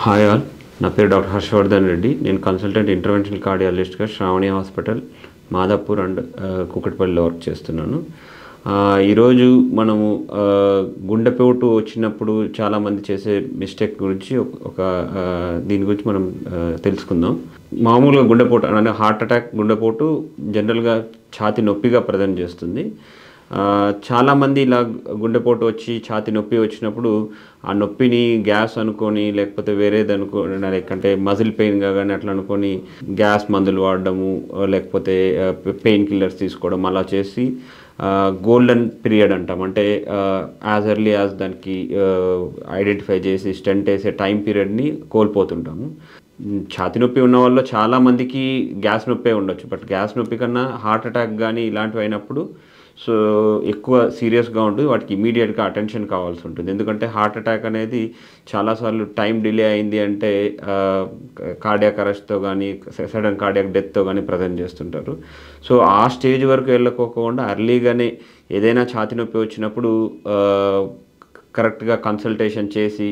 Hi all, నా పేరు doctor Harshavardhan Reddy. నేను కన్సల్టెంట్ ఇంటర్వెన్షనల్ కార్డియాలజిస్ట్గా శ్రావణి హాస్పిటల్ మాదాపూర్ అండ్ కూకట్పల్లిలో వర్క్ చేస్తున్నాను. ఈరోజు మనము గుండెపోటు వచ్చినప్పుడు చాలామంది చేసే మిస్టేక్ గురించి దీని గురించి మనం తెలుసుకుందాం. మామూలుగా గుండెపోటు అంటే హార్ట్ అటాక్, గుండెపోటు జనరల్గా ఛాతీ నొప్పిగా ప్రజెంట్ చేస్తుంది. చాలామంది ఇలా గుండెపోటు వచ్చి ఛాతీ నొప్పి వచ్చినప్పుడు ఆ నొప్పిని గ్యాస్ అనుకొని, లేకపోతే వేరేది అనుకోని, లేకంటే మజిల్ పెయిన్గా కానీ అట్లా అనుకొని గ్యాస్ మందులు వాడడము, లేకపోతే పెయిన్ కిల్లర్స్ తీసుకోవడం అలా చేసి గోల్డెన్ పీరియడ్ అంటాం, అంటే యాజ్ ఎర్లీ యాజ్ దానికి ఐడెంటిఫై చేసి స్టెంట్ వేసే టైం పీరియడ్ని కోల్పోతుంటాము. ఛాతీ నొప్పి ఉన్న వాళ్ళు చాలామందికి గ్యాస్ నొప్పే ఉండొచ్చు, బట్ గ్యాస్ నొప్పి కన్నా హార్ట్ అటాక్ కానీ ఇలాంటివి అయినప్పుడు ఎక్కువ సీరియస్గా ఉంటుంది. వాటికి ఇమీడియట్గా అటెన్షన్ కావాల్సి ఉంటుంది. ఎందుకంటే హార్ట్ అటాక్ అనేది చాలాసార్లు టైం డిలే అయింది అంటే కార్డియాక్ అరెస్ట్తో కానీ, సడన్ కార్డియాక్ డెత్తో కానీ ప్రజెంట్ చేస్తుంటారు. సో ఆ స్టేజ్ వరకు వెళ్ళకోకుండా అర్లీగానే ఏదైనా ఛాతీ నొప్పి వచ్చినప్పుడు కరెక్ట్గా కన్సల్టేషన్ చేసి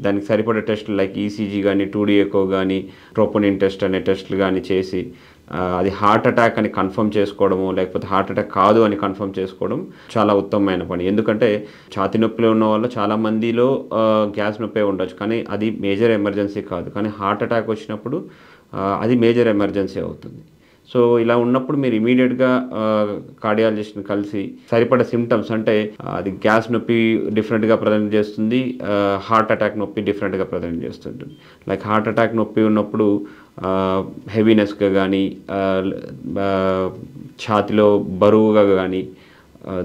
దానికి సరిపడే టెస్టులు లైక్ ఈసీజీ కానీ, 2D ఎకో కానీ, ట్రోపోనిన్ టెస్ట్ అనే టెస్టులు కానీ చేసి అది హార్ట్ అటాక్ అని కన్ఫర్మ్ చేసుకోవడము, లేకపోతే హార్ట్ అటాక్ కాదు అని కన్ఫర్మ్ చేసుకోవడం చాలా ఉత్తమమైన పని. ఎందుకంటే ఛాతీ నొప్పిలో ఉన్న వాళ్ళు చాలామందిలో గ్యాస్ నొప్పి ఉండొచ్చు, కానీ అది మేజర్ ఎమర్జెన్సీ కాదు. కానీ హార్ట్ అటాక్ వచ్చినప్పుడు అది మేజర్ ఎమర్జెన్సీ అవుతుంది. సో ఇలా ఉన్నప్పుడు మీరు ఇమీడియట్గా కార్డియాలజిస్ట్ని కలిసి సరిపడే సిమ్టమ్స్, అంటే అది గ్యాస్ నొప్పి డిఫరెంట్గా ప్రజెంట్ చేస్తుంది, హార్ట్ అటాక్ నొప్పి డిఫరెంట్గా ప్రజెంట్ చేస్తుంటుంది. లైక్ హార్ట్ అటాక్ నొప్పి ఉన్నప్పుడు హెవీనెస్గా కానీ, ఛాతిలో బరువుగా కానీ,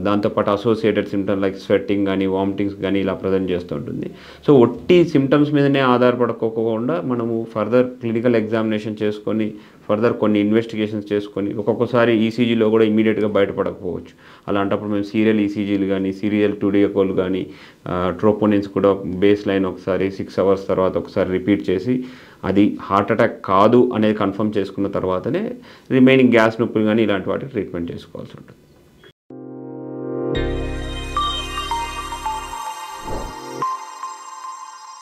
దాంతోపాటు అసోసియేటెడ్ సిమ్టమ్స్ లైక్ స్వెట్టింగ్ కానీ, వామిటింగ్స్ కానీ ఇలా ప్రజెంట్ చేస్తూ ఉంటుంది. సో ఒట్టి సిమ్టమ్స్ మీదనే ఆధారపడకోకుండా మనము ఫర్దర్ క్లినికల్ ఎగ్జామినేషన్ చేసుకొని, ఫర్దర్ కొన్ని ఇన్వెస్టిగేషన్స్ చేసుకొని, ఒక్కొక్కసారి ఈసీజీలో కూడా ఇమీడియట్గా బయటపడకపోవచ్చు. అలాంటప్పుడు మేము సీరియల్ ఈసీజీలు కానీ, సీరియల్ 2D ఎకోలు కానీ, ట్రోపోనిన్స్ కూడా బేస్ లైన్ ఒకసారి 6 hours తర్వాత ఒకసారి రిపీట్ చేసి అది హార్ట్ అటాక్ కాదు అనేది కన్ఫర్మ్ చేసుకున్న తర్వాతనే రిమైనింగ్ గ్యాస్ నొప్పులు కానీ ఇలాంటి వాటికి ట్రీట్మెంట్ చేసుకోవాల్సి ఉంటుంది.